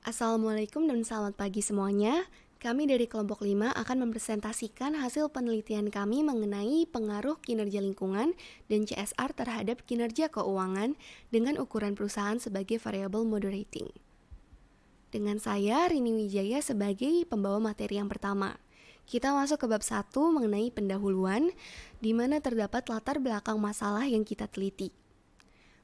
Assalamualaikum dan selamat pagi semuanya. Kami dari kelompok 5 akan mempresentasikan hasil penelitian kami mengenai pengaruh kinerja lingkungan dan CSR terhadap kinerja keuangan dengan ukuran perusahaan sebagai variable moderating. Dengan saya, Rini Wijaya sebagai pembawa materi yang pertama. Kita masuk ke bab 1 mengenai pendahuluan, di mana terdapat latar belakang masalah yang kita teliti.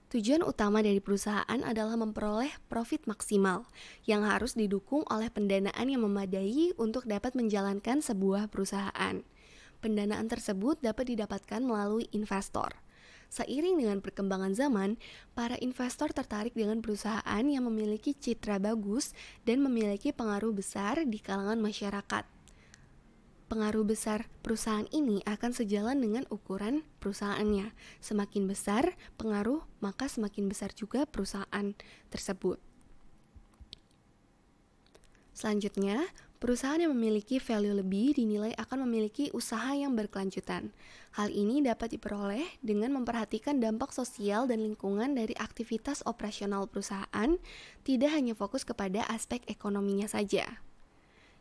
Tujuan utama dari perusahaan adalah memperoleh profit maksimal yang harus didukung oleh pendanaan yang memadai untuk dapat menjalankan sebuah perusahaan. Pendanaan tersebut dapat didapatkan melalui investor. Seiring dengan perkembangan zaman, para investor tertarik dengan perusahaan yang memiliki citra bagus dan memiliki pengaruh besar di kalangan masyarakat. Pengaruh besar perusahaan ini akan sejalan dengan ukuran perusahaannya. Semakin besar pengaruh, maka semakin besar juga perusahaan tersebut. Selanjutnya, perusahaan yang memiliki value lebih dinilai akan memiliki usaha yang berkelanjutan. Hal ini dapat diperoleh dengan memperhatikan dampak sosial dan lingkungan dari aktivitas operasional perusahaan, tidak hanya fokus kepada aspek ekonominya saja.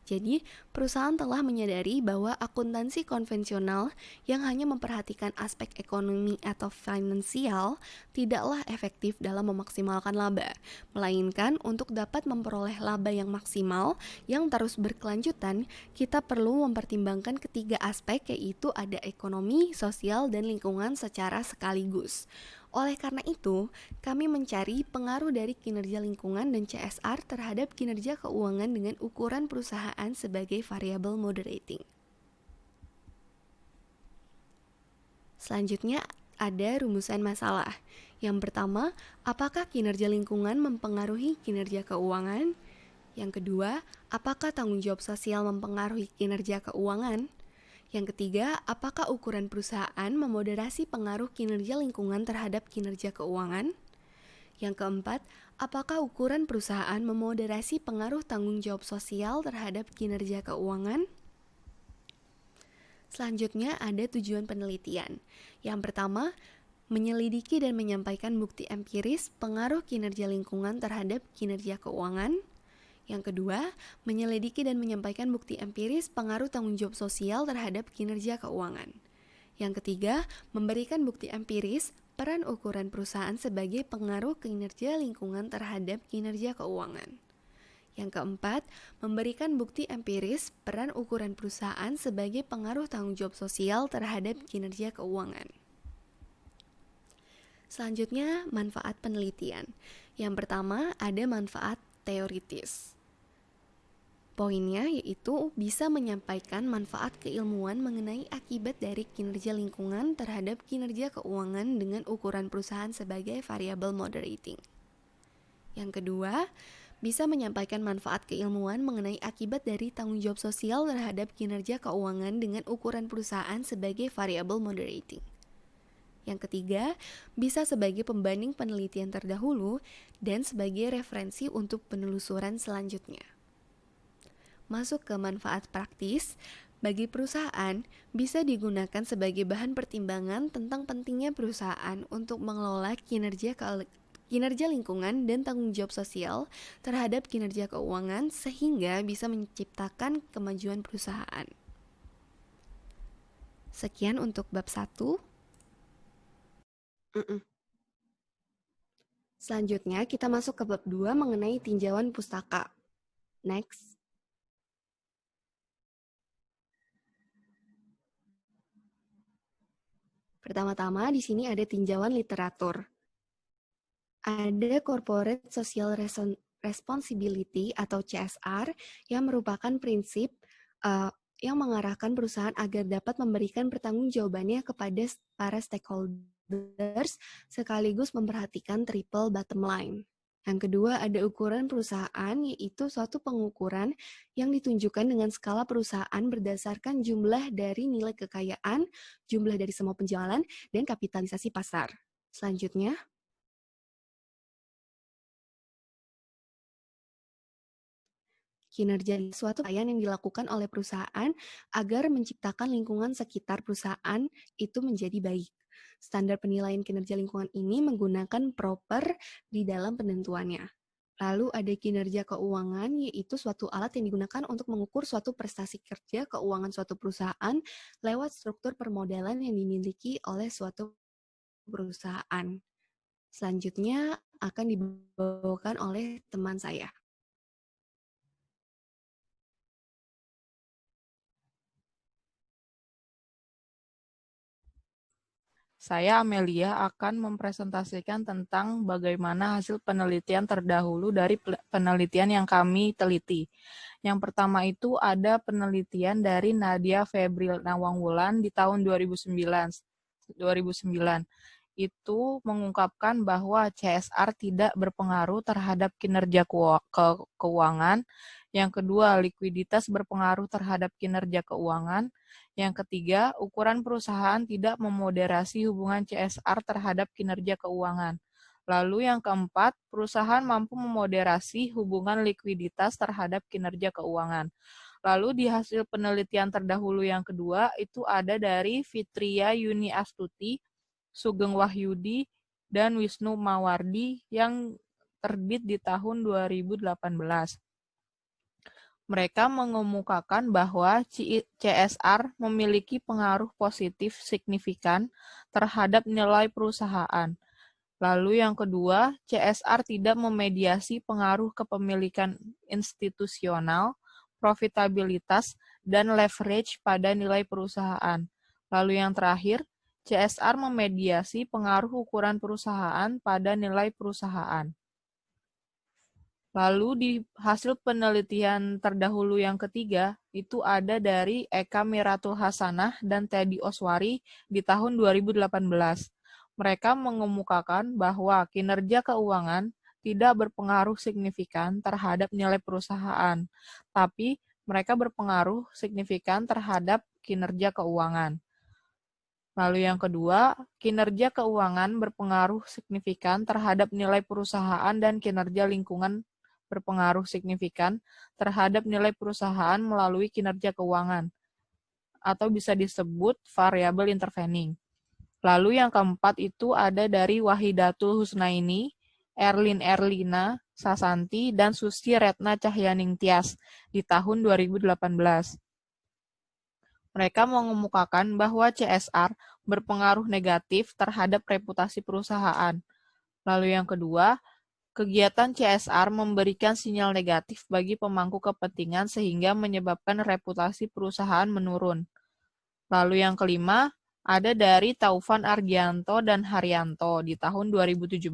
Jadi, perusahaan telah menyadari bahwa akuntansi konvensional yang hanya memperhatikan aspek ekonomi atau finansial tidaklah efektif dalam memaksimalkan laba, melainkan untuk dapat memperoleh laba yang maksimal yang terus berkelanjutan, kita perlu mempertimbangkan ketiga aspek, yaitu ada ekonomi, sosial, dan lingkungan secara sekaligus. Oleh karena itu, kami mencari pengaruh dari kinerja lingkungan dan CSR terhadap kinerja keuangan dengan ukuran perusahaan sebagai variabel moderating. Selanjutnya, ada rumusan masalah. Yang pertama, apakah kinerja lingkungan mempengaruhi kinerja keuangan? Yang kedua, apakah tanggung jawab sosial mempengaruhi kinerja keuangan? Yang ketiga, apakah ukuran perusahaan memoderasi pengaruh kinerja lingkungan terhadap kinerja keuangan? Yang keempat, apakah ukuran perusahaan memoderasi pengaruh tanggung jawab sosial terhadap kinerja keuangan? Selanjutnya ada tujuan penelitian. Yang pertama, menyelidiki dan menyampaikan bukti empiris pengaruh kinerja lingkungan terhadap kinerja keuangan. Yang kedua, menyelidiki dan menyampaikan bukti empiris pengaruh tanggung jawab sosial terhadap kinerja keuangan. Yang ketiga, memberikan bukti empiris peran ukuran perusahaan sebagai pengaruh kinerja lingkungan terhadap kinerja keuangan. Yang keempat, memberikan bukti empiris peran ukuran perusahaan sebagai pengaruh tanggung jawab sosial terhadap kinerja keuangan. Selanjutnya, manfaat penelitian. Yang pertama, ada manfaat teoritis. Poinnya yaitu bisa menyampaikan manfaat keilmuan mengenai akibat dari kinerja lingkungan terhadap kinerja keuangan dengan ukuran perusahaan sebagai variabel moderating. Yang kedua, bisa menyampaikan manfaat keilmuan mengenai akibat dari tanggung jawab sosial terhadap kinerja keuangan dengan ukuran perusahaan sebagai variabel moderating. Yang ketiga, bisa sebagai pembanding penelitian terdahulu dan sebagai referensi untuk penelusuran selanjutnya. Masuk ke manfaat praktis, bagi perusahaan bisa digunakan sebagai bahan pertimbangan tentang pentingnya perusahaan untuk mengelola kinerja lingkungan dan tanggung jawab sosial terhadap kinerja keuangan sehingga bisa menciptakan kemajuan perusahaan. Sekian untuk bab 1. Selanjutnya kita masuk ke bab 2 mengenai tinjauan pustaka. Next. Pertama-tama di sini ada tinjauan literatur. Ada Corporate Social Responsibility atau CSR yang merupakan prinsip yang mengarahkan perusahaan agar dapat memberikan pertanggungjawabannya kepada para stakeholders sekaligus memperhatikan triple bottom line. Yang kedua, ada ukuran perusahaan, yaitu suatu pengukuran yang ditunjukkan dengan skala perusahaan berdasarkan jumlah dari nilai kekayaan, jumlah dari semua penjualan, dan kapitalisasi pasar. Selanjutnya, kinerja suatu pencapaian yang dilakukan oleh perusahaan agar menciptakan lingkungan sekitar perusahaan itu menjadi baik. Standar penilaian kinerja lingkungan ini menggunakan proper di dalam penentuannya. Lalu ada kinerja keuangan, yaitu suatu alat yang digunakan untuk mengukur suatu prestasi kerja keuangan suatu perusahaan lewat struktur permodalan yang dimiliki oleh suatu perusahaan. Selanjutnya akan dibawakan oleh teman saya. Saya, Amelia, akan mempresentasikan tentang bagaimana hasil penelitian terdahulu dari penelitian yang kami teliti. Yang pertama itu ada penelitian dari Nadia Febril Nawangwulan di tahun 2009. Itu mengungkapkan bahwa CSR tidak berpengaruh terhadap kinerja keuangan. Yang kedua, likuiditas berpengaruh terhadap kinerja keuangan. Yang ketiga, ukuran perusahaan tidak memoderasi hubungan CSR terhadap kinerja keuangan. Lalu yang keempat, perusahaan mampu memoderasi hubungan likuiditas terhadap kinerja keuangan. Lalu di hasil penelitian terdahulu yang kedua, itu ada dari Fitria Yuni Astuti, Sugeng Wahyudi, dan Wisnu Mawardi yang terbit di tahun 2018. Mereka mengemukakan bahwa CSR memiliki pengaruh positif signifikan terhadap nilai perusahaan. Lalu yang kedua, CSR tidak memediasi pengaruh kepemilikan institusional, profitabilitas, dan leverage pada nilai perusahaan. Lalu yang terakhir, CSR memediasi pengaruh ukuran perusahaan pada nilai perusahaan. Lalu di hasil penelitian terdahulu yang ketiga, itu ada dari Eka Miratul Hasanah dan Teddy Oswari di tahun 2018. Mereka mengemukakan bahwa kinerja keuangan tidak berpengaruh signifikan terhadap nilai perusahaan, tapi mereka berpengaruh signifikan terhadap kinerja keuangan. Lalu yang kedua, kinerja keuangan berpengaruh signifikan terhadap nilai perusahaan dan kinerja lingkungan berpengaruh signifikan terhadap nilai perusahaan melalui kinerja keuangan, atau bisa disebut variabel intervening. Lalu yang keempat itu ada dari Wahidatul Husnaini, Erlin Erlina Sasanti, dan Susi Retna Cahyaning Tias di tahun 2018. Mereka mengemukakan bahwa CSR berpengaruh negatif terhadap reputasi perusahaan. Lalu yang kedua, kegiatan CSR memberikan sinyal negatif bagi pemangku kepentingan sehingga menyebabkan reputasi perusahaan menurun. Lalu yang kelima, ada dari Taufan Argianto dan Haryanto di tahun 2017.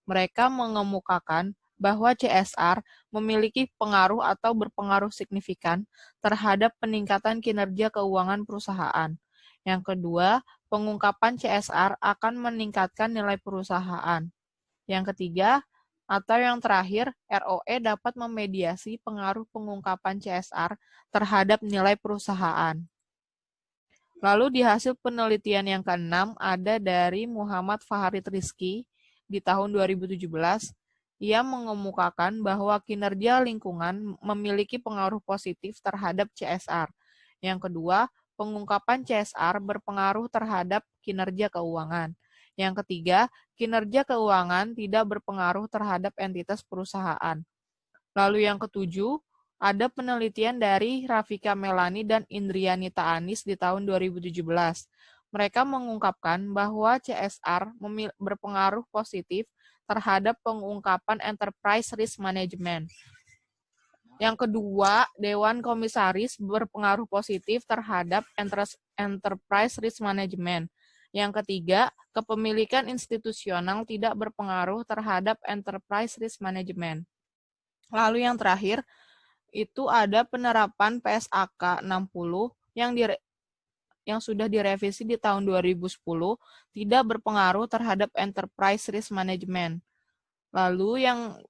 Mereka mengemukakan bahwa CSR memiliki pengaruh atau berpengaruh signifikan terhadap peningkatan kinerja keuangan perusahaan. Yang kedua, pengungkapan CSR akan meningkatkan nilai perusahaan. Yang ketiga, atau yang terakhir, ROE dapat memediasi pengaruh pengungkapan CSR terhadap nilai perusahaan. Lalu di hasil penelitian yang keenam ada dari Muhammad Faharid Rizki di tahun 2017. Ia mengemukakan bahwa kinerja lingkungan memiliki pengaruh positif terhadap CSR. Yang kedua, pengungkapan CSR berpengaruh terhadap kinerja keuangan. Yang ketiga, kinerja keuangan tidak berpengaruh terhadap entitas perusahaan. Lalu yang ketujuh, ada penelitian dari Rafika Melani dan Indrianita Anis di tahun 2017. Mereka mengungkapkan bahwa CSR berpengaruh positif terhadap pengungkapan enterprise risk management. Yang kedua, Dewan Komisaris berpengaruh positif terhadap enterprise risk management. Yang ketiga, kepemilikan institusional tidak berpengaruh terhadap enterprise risk management. Lalu yang terakhir, itu ada penerapan PSAK 60 yang sudah direvisi di tahun 2010 tidak berpengaruh terhadap enterprise risk management. Lalu yang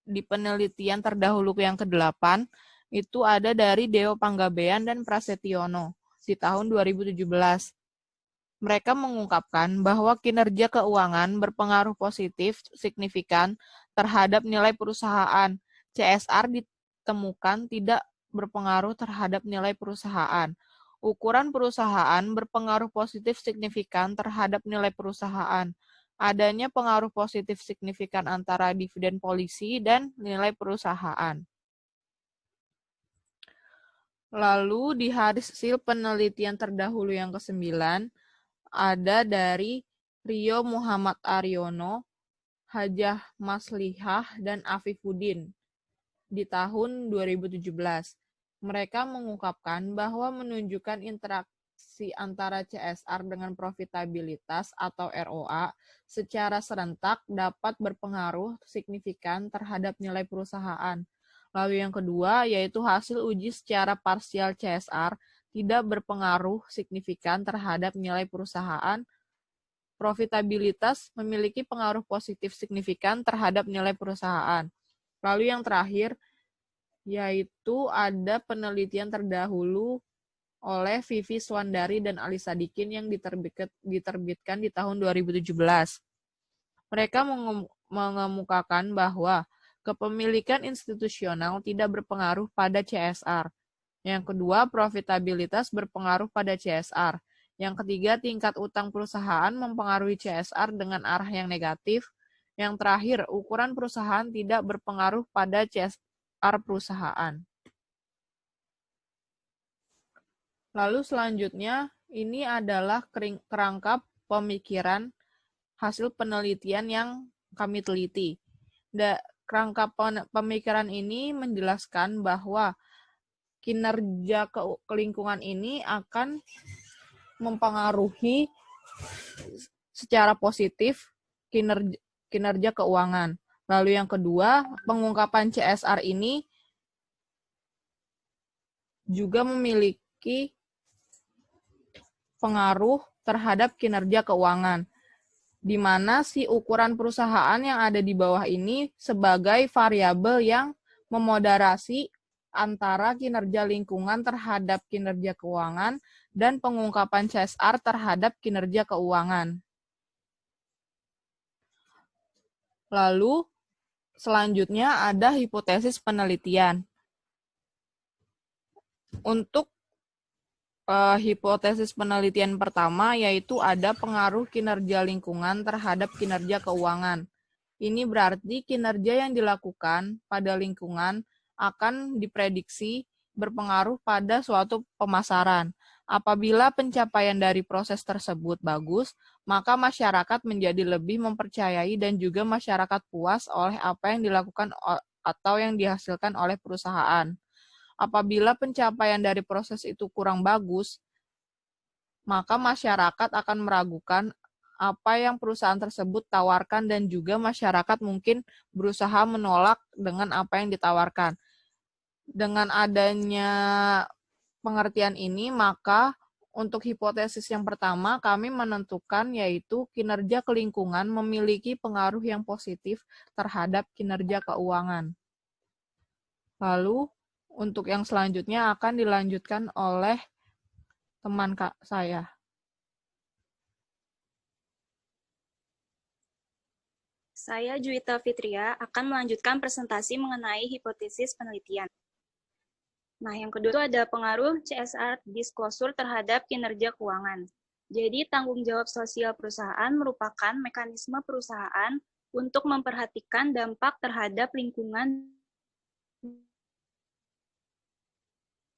di penelitian terdahulu yang ke-8 itu ada dari Deo Panggabean dan Prasetyono di tahun 2017. Mereka mengungkapkan bahwa kinerja keuangan berpengaruh positif signifikan terhadap nilai perusahaan. CSR ditemukan tidak berpengaruh terhadap nilai perusahaan. Ukuran perusahaan berpengaruh positif signifikan terhadap nilai perusahaan. adanya pengaruh positif signifikan antara dividen polisi dan nilai perusahaan. Lalu di hasil penelitian terdahulu yang ke-9 ada dari Rio Muhammad Aryono, Hajah Maslihah, dan Afifuddin di tahun 2017. Mereka mengungkapkan bahwa menunjukkan interaksi antara CSR dengan profitabilitas atau ROA secara serentak dapat berpengaruh signifikan terhadap nilai perusahaan. Lalu yang kedua yaitu hasil uji secara parsial CSR tidak berpengaruh signifikan terhadap nilai perusahaan. Profitabilitas memiliki pengaruh positif signifikan terhadap nilai perusahaan. Lalu yang terakhir yaitu ada penelitian terdahulu oleh Vivi Swandari dan Ali Sadikin yang diterbitkan di tahun 2017. Mereka mengemukakan bahwa kepemilikan institusional tidak berpengaruh pada CSR. Yang kedua, profitabilitas berpengaruh pada CSR. Yang ketiga, tingkat utang perusahaan mempengaruhi CSR dengan arah yang negatif. Yang terakhir, ukuran perusahaan tidak berpengaruh pada CSR perusahaan. Lalu selanjutnya, ini adalah kerangka pemikiran hasil penelitian yang kami teliti. Kerangka pemikiran ini menjelaskan bahwa kinerja kelingkungan ini akan mempengaruhi secara positif kinerja keuangan. Lalu yang kedua, pengungkapan CSR ini juga memiliki pengaruh terhadap kinerja keuangan, di mana si ukuran perusahaan yang ada di bawah ini sebagai variabel yang memoderasi antara kinerja lingkungan terhadap kinerja keuangan dan pengungkapan CSR terhadap kinerja keuangan. Lalu, selanjutnya ada hipotesis penelitian. Untuk hipotesis penelitian pertama yaitu ada pengaruh kinerja lingkungan terhadap kinerja keuangan. Ini berarti kinerja yang dilakukan pada lingkungan akan diprediksi berpengaruh pada suatu pemasaran. Apabila pencapaian dari proses tersebut bagus, maka masyarakat menjadi lebih mempercayai dan juga masyarakat puas oleh apa yang dilakukan atau yang dihasilkan oleh perusahaan. Apabila pencapaian dari proses itu kurang bagus, maka masyarakat akan meragukan apa yang perusahaan tersebut tawarkan dan juga masyarakat mungkin berusaha menolak dengan apa yang ditawarkan. Dengan adanya pengertian ini, maka untuk hipotesis yang pertama kami menentukan yaitu kinerja kelingkungan memiliki pengaruh yang positif terhadap kinerja keuangan. Lalu untuk yang selanjutnya akan dilanjutkan oleh teman saya. Saya Juwita Fitria akan melanjutkan presentasi mengenai hipotesis penelitian. Nah, yang kedua itu ada pengaruh CSR disclosure terhadap kinerja keuangan. Jadi, tanggung jawab sosial perusahaan merupakan mekanisme perusahaan untuk memperhatikan dampak terhadap lingkungan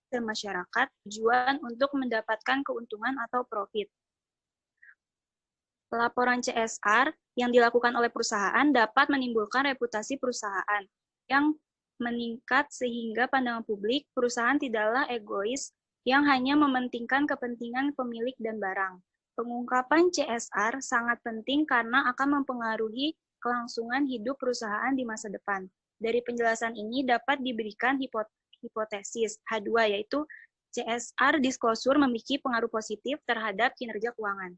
dan masyarakat tujuan untuk mendapatkan keuntungan atau profit. Pelaporan CSR yang dilakukan oleh perusahaan dapat menimbulkan reputasi perusahaan yang meningkat sehingga pandangan publik perusahaan tidaklah egois yang hanya mementingkan kepentingan pemilik dan barang. Pengungkapan CSR sangat penting karena akan mempengaruhi kelangsungan hidup perusahaan di masa depan. Dari penjelasan ini dapat diberikan hipotesis H2 yaitu CSR disclosure memiliki pengaruh positif terhadap kinerja keuangan.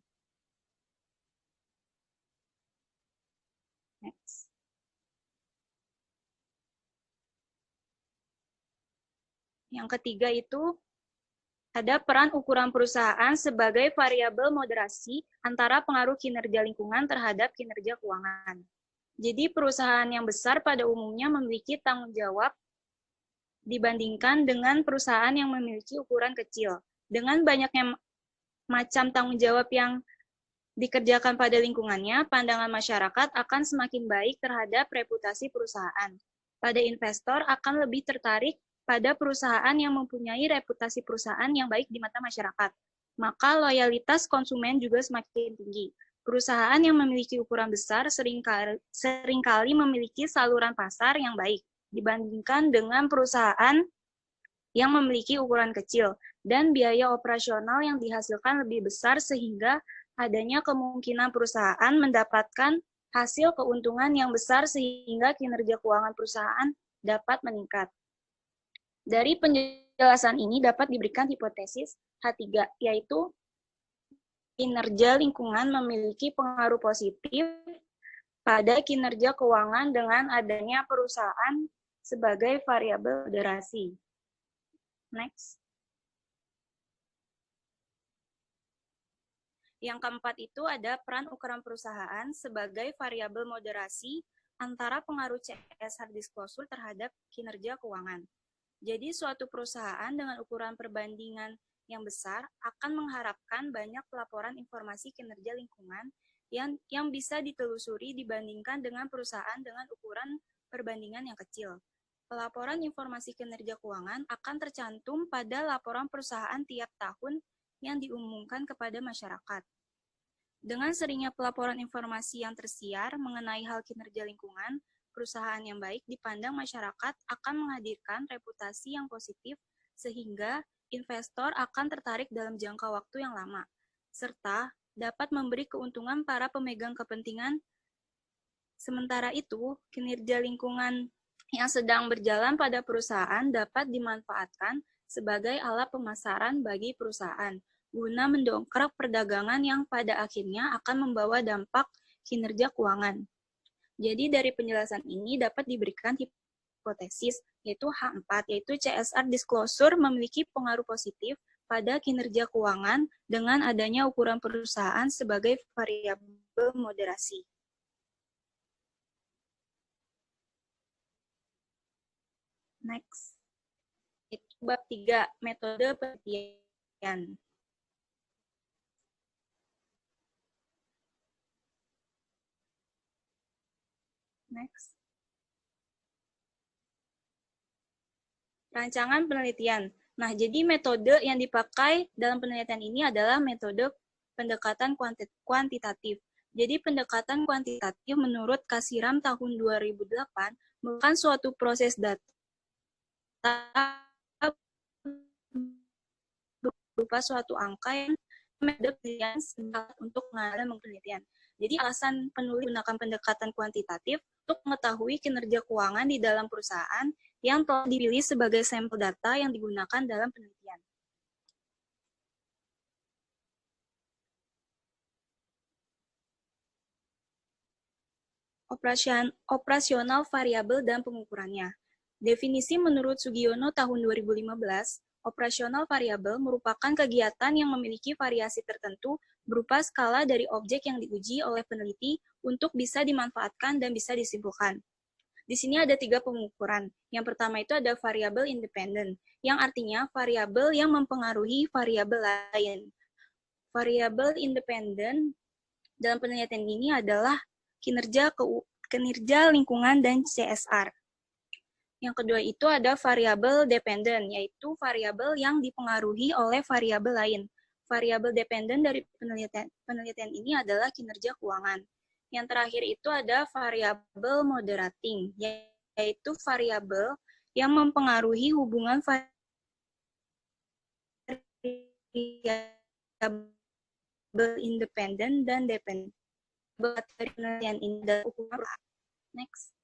Next. Yang ketiga itu ada peran ukuran perusahaan sebagai variabel moderasi antara pengaruh kinerja lingkungan terhadap kinerja keuangan. Jadi perusahaan yang besar pada umumnya memiliki tanggung jawab dibandingkan dengan perusahaan yang memiliki ukuran kecil. Dengan banyaknya macam tanggung jawab yang dikerjakan pada lingkungannya, pandangan masyarakat akan semakin baik terhadap reputasi perusahaan. Pada investor akan lebih tertarik pada perusahaan yang mempunyai reputasi perusahaan yang baik di mata masyarakat. Maka loyalitas konsumen juga semakin tinggi. Perusahaan yang memiliki ukuran besar seringkali memiliki saluran pasar yang baik dibandingkan dengan perusahaan yang memiliki ukuran kecil dan biaya operasional yang dihasilkan lebih besar sehingga adanya kemungkinan perusahaan mendapatkan hasil keuntungan yang besar sehingga kinerja keuangan perusahaan dapat meningkat. Dari penjelasan ini dapat diberikan hipotesis H3, yaitu kinerja lingkungan memiliki pengaruh positif pada kinerja keuangan dengan adanya perusahaan sebagai variabel moderasi. Next. Yang keempat itu ada peran ukuran perusahaan sebagai variabel moderasi antara pengaruh CSR disclosure terhadap kinerja keuangan. Jadi suatu perusahaan dengan ukuran perbandingan yang besar akan mengharapkan banyak pelaporan informasi kinerja lingkungan yang bisa ditelusuri dibandingkan dengan perusahaan dengan ukuran perbandingan yang kecil. Pelaporan informasi kinerja keuangan akan tercantum pada laporan perusahaan tiap tahun yang diumumkan kepada masyarakat. Dengan seringnya pelaporan informasi yang tersiar mengenai hal kinerja lingkungan, perusahaan yang baik dipandang masyarakat akan menghadirkan reputasi yang positif sehingga investor akan tertarik dalam jangka waktu yang lama, serta dapat memberi keuntungan para pemegang kepentingan. Sementara itu, kinerja lingkungan yang sedang berjalan pada perusahaan dapat dimanfaatkan sebagai alat pemasaran bagi perusahaan, guna mendongkrak perdagangan yang pada akhirnya akan membawa dampak kinerja keuangan. Jadi dari penjelasan ini dapat diberikan hipotesis, yaitu H4, yaitu CSR disclosure memiliki pengaruh positif pada kinerja keuangan dengan adanya ukuran perusahaan sebagai variabel moderasi. Next. Itu bab 3, metode penelitian. Next. Rancangan penelitian. Nah, jadi metode yang dipakai dalam penelitian ini adalah metode pendekatan kuantitatif. Jadi pendekatan kuantitatif menurut Kasiram tahun 2008 merupakan suatu proses data berupa suatu angka yang metode penelitian untuk menganalisis penelitian. Jadi alasan penulis menggunakan pendekatan kuantitatif untuk mengetahui kinerja keuangan di dalam perusahaan yang telah dipilih sebagai sampel data yang digunakan dalam penelitian. Operasional variabel dan pengukurannya. Definisi menurut Sugiono tahun 2015, operasional variabel merupakan kegiatan yang memiliki variasi tertentu berupa skala dari objek yang diuji oleh peneliti untuk bisa dimanfaatkan dan bisa disimpulkan. Di sini ada 3 pengukuran. Yang pertama itu ada variabel independen, yang artinya variabel yang mempengaruhi variabel lain. Variabel independen dalam penelitian ini adalah kinerja lingkungan dan CSR. Yang kedua itu ada variabel dependen, yaitu variabel yang dipengaruhi oleh variabel lain. Variabel dependen dari penelitian ini adalah kinerja keuangan. Yang terakhir itu ada variabel moderating, yaitu variabel yang mempengaruhi hubungan variabel independen dan dependen. Dari penelitian ini adalah ukuran. Next.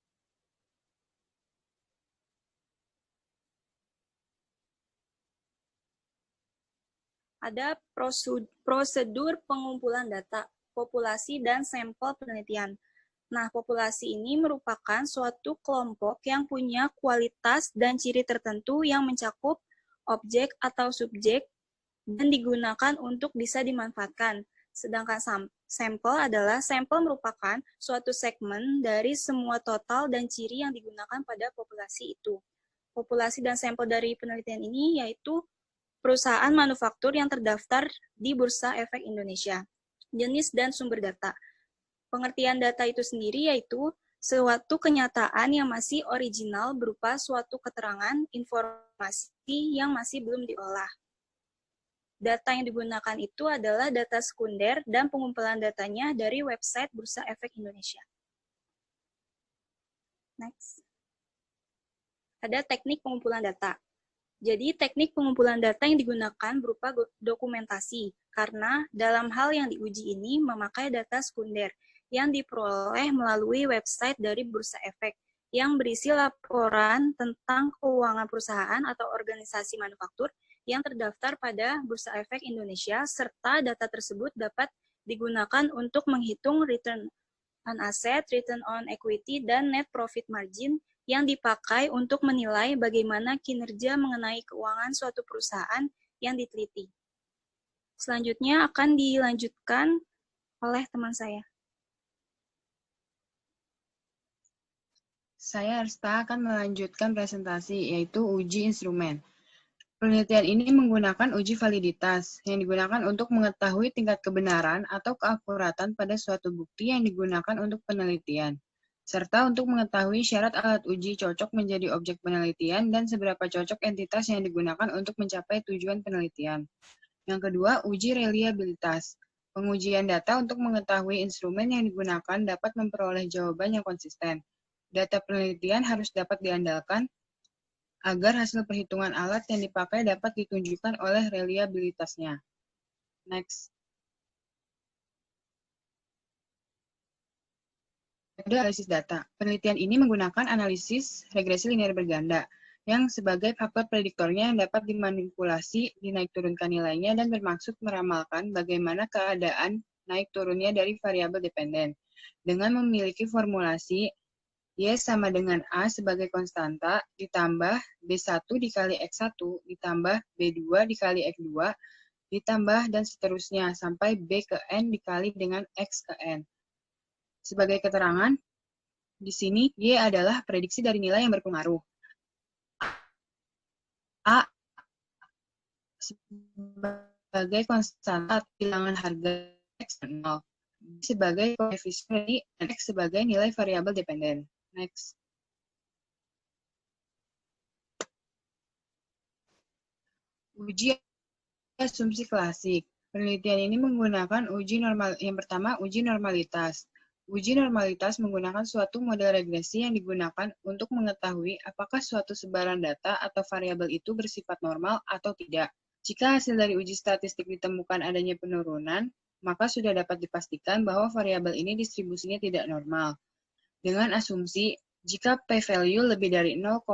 Ada prosedur pengumpulan data, populasi, dan sampel penelitian. Nah, populasi ini merupakan suatu kelompok yang punya kualitas dan ciri tertentu yang mencakup objek atau subjek dan digunakan untuk bisa dimanfaatkan. Sedangkan sampel merupakan suatu segmen dari semua total dan ciri yang digunakan pada populasi itu. Populasi dan sampel dari penelitian ini yaitu perusahaan manufaktur yang terdaftar di Bursa Efek Indonesia. jenis, dan sumber data. Pengertian data itu sendiri yaitu suatu kenyataan yang masih original berupa suatu keterangan, informasi yang masih belum diolah. Data yang digunakan itu adalah data sekunder dan pengumpulan datanya dari website Bursa Efek Indonesia. Next. Ada teknik pengumpulan data. Jadi, teknik pengumpulan data yang digunakan berupa dokumentasi, karena dalam hal yang diuji ini memakai data sekunder yang diperoleh melalui website dari Bursa Efek yang berisi laporan tentang keuangan perusahaan atau organisasi manufaktur yang terdaftar pada Bursa Efek Indonesia, serta data tersebut dapat digunakan untuk menghitung return on asset, return on equity, dan net profit margin yang dipakai untuk menilai bagaimana kinerja mengenai keuangan suatu perusahaan yang diteliti. Selanjutnya akan dilanjutkan oleh teman saya. Saya Arsta akan melanjutkan presentasi, yaitu uji instrumen. Penelitian ini menggunakan uji validitas, yang digunakan untuk mengetahui tingkat kebenaran atau keakuratan pada suatu bukti yang digunakan untuk penelitian, serta untuk mengetahui syarat alat uji cocok menjadi objek penelitian dan seberapa cocok entitas yang digunakan untuk mencapai tujuan penelitian. Yang kedua, uji reliabilitas. Pengujian data untuk mengetahui instrumen yang digunakan dapat memperoleh jawaban yang konsisten. Data penelitian harus dapat diandalkan agar hasil perhitungan alat yang dipakai dapat ditunjukkan oleh reliabilitasnya. Next. Metode analisis data. Penelitian ini menggunakan analisis regresi linear berganda, yang sebagai faktor prediktornya yang dapat dimanipulasi, dinaik turunkan nilainya, dan bermaksud meramalkan bagaimana keadaan naik turunnya dari variabel dependen. Dengan memiliki formulasi Y sama dengan A sebagai konstanta, ditambah B1 dikali X1, ditambah B2 dikali X2, ditambah dan seterusnya, sampai B ke N dikali dengan X ke N. Sebagai keterangan, di sini Y adalah prediksi dari nilai yang berpengaruh. A sebagai konstanta bilangan harga X 0, sebagai koefisien dan X sebagai nilai variabel dependen. Next. Uji asumsi klasik. Penelitian ini menggunakan uji normal. Yang pertama, uji normalitas. Uji normalitas menggunakan suatu model regresi yang digunakan untuk mengetahui apakah suatu sebaran data atau variabel itu bersifat normal atau tidak. Jika hasil dari uji statistik ditemukan adanya penurunan, maka sudah dapat dipastikan bahwa variabel ini distribusinya tidak normal. Dengan asumsi, jika p-value lebih dari 0,05,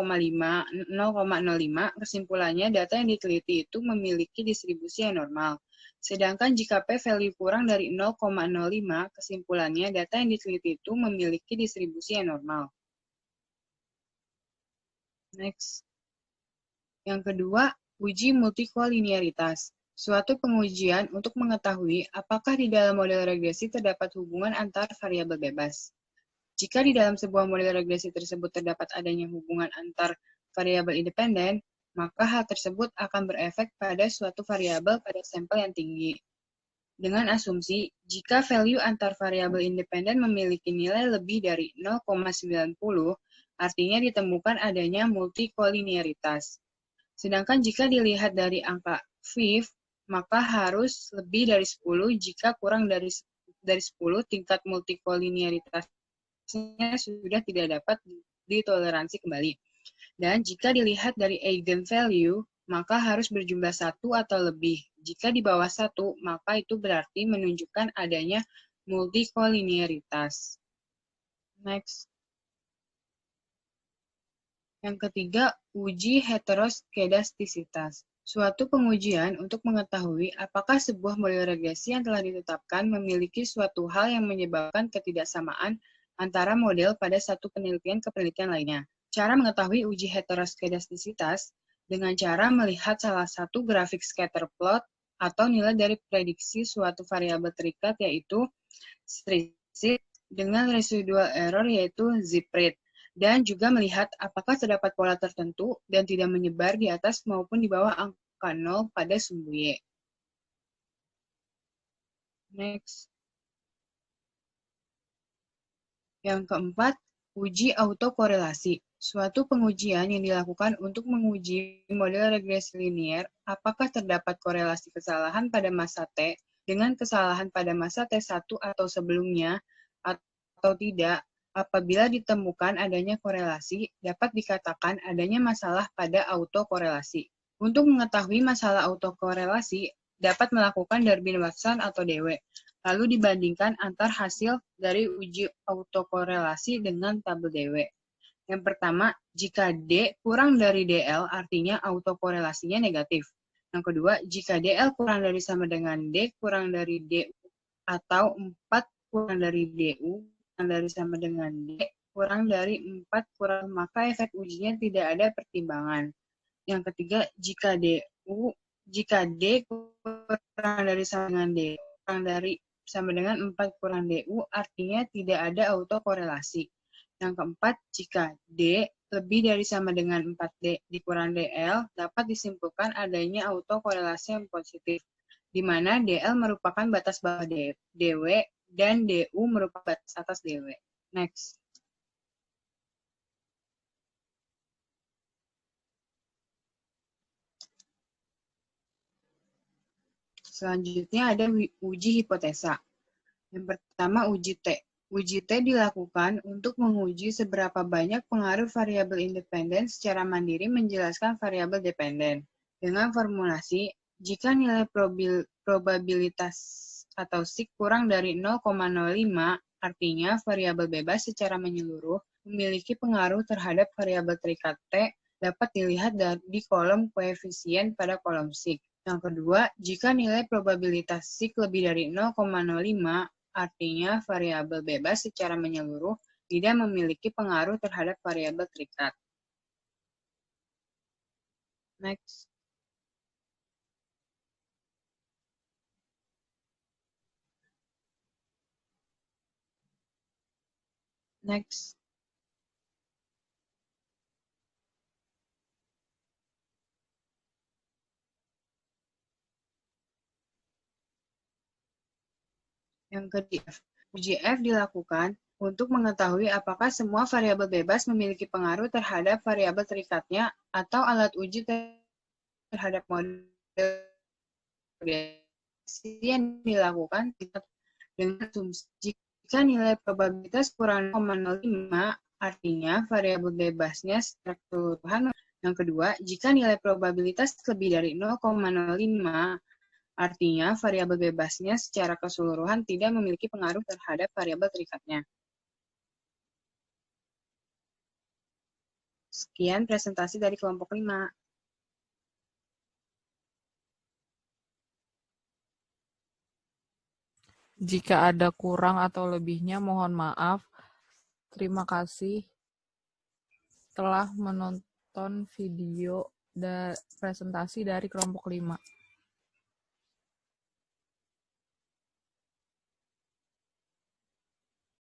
kesimpulannya data yang diteliti itu memiliki distribusi yang normal. Sedangkan jika p-value kurang dari 0,05, kesimpulannya data yang diteliti itu memiliki distribusi yang normal. Next. Yang kedua, uji multikolinearitas. Suatu pengujian untuk mengetahui apakah di dalam model regresi terdapat hubungan antar variabel bebas. Jika di dalam sebuah model regresi tersebut terdapat adanya hubungan antar variabel independen, maka hal tersebut akan berefek pada suatu variabel pada sampel yang tinggi. Dengan asumsi, jika value antar variabel independen memiliki nilai lebih dari 0,90, artinya ditemukan adanya multikolinearitas. Sedangkan jika dilihat dari angka fifth, maka harus lebih dari 10, jika kurang dari 10, tingkat multikolinearitas sudah tidak dapat ditoleransi kembali. Dan jika dilihat dari eigenvalue, maka harus berjumlah 1 atau lebih. Jika di bawah 1, maka itu berarti menunjukkan adanya multikolinearitas. Next. Yang ketiga, uji heteroskedastisitas. Suatu pengujian untuk mengetahui apakah sebuah model regresi yang telah ditetapkan memiliki suatu hal yang menyebabkan ketidaksamaan antara model pada satu penelitian ke penelitian lainnya. Cara mengetahui uji heteroskedastisitas dengan cara melihat salah satu grafik scatter plot atau nilai dari prediksi suatu variabel terikat, yaitu string dengan residual error, yaitu zip rate, dan juga melihat apakah terdapat pola tertentu dan tidak menyebar di atas maupun di bawah angka 0 pada sumbu Y. Next. Yang keempat, uji autokorelasi. Suatu pengujian yang dilakukan untuk menguji model regresi linier apakah terdapat korelasi kesalahan pada masa T dengan kesalahan pada masa T1 atau sebelumnya atau tidak. Apabila ditemukan adanya korelasi, dapat dikatakan adanya masalah pada autokorelasi. Untuk mengetahui masalah autokorelasi, dapat melakukan Darwin-Watson atau DW, lalu dibandingkan antar hasil dari uji autokorelasi dengan tabel DW. Yang pertama, jika D kurang dari DL, artinya autokorelasinya negatif. Yang kedua, jika DL kurang dari sama dengan D kurang dari DU, atau 4 kurang dari DU, kurang dari sama dengan D, kurang dari 4 kurang, maka efek ujinya tidak ada pertimbangan. Yang ketiga, jika D kurang dari sama dengan D, kurang dari sama dengan 4 kurang DU, artinya tidak ada autokorelasi. Yang keempat, jika D lebih dari sama dengan 4D dikurang DL, dapat disimpulkan adanya autokorelasi yang positif, di mana DL merupakan batas bawah DW dan DU merupakan batas atas DW. Next. Selanjutnya ada uji hipotesa. Yang pertama, uji T. Uji T dilakukan untuk menguji seberapa banyak pengaruh variabel independen secara mandiri menjelaskan variabel dependen. Dengan formulasi, jika nilai probabilitas atau SIK kurang dari 0,05, artinya variabel bebas secara menyeluruh memiliki pengaruh terhadap variabel terikat T dapat dilihat di kolom koefisien pada kolom SIK. Yang kedua, jika nilai probabilitas SIK lebih dari 0,05, artinya variabel bebas secara menyeluruh tidak memiliki pengaruh terhadap variabel terikat. Next. Next. Yang ketiga, uji F dilakukan untuk mengetahui apakah semua variabel bebas memiliki pengaruh terhadap variabel terikatnya atau alat uji terhadap model yang dilakukan dengan asumsi jika nilai probabilitas kurang 0,05, artinya variabel bebasnya secara keseluruhan. Yang kedua, jika nilai probabilitas lebih dari 0,05, artinya variabel bebasnya secara keseluruhan tidak memiliki pengaruh terhadap variabel terikatnya. Sekian presentasi dari kelompok 5. Jika ada kurang atau lebihnya, mohon maaf. Terima kasih telah menonton video presentasi dari kelompok 5.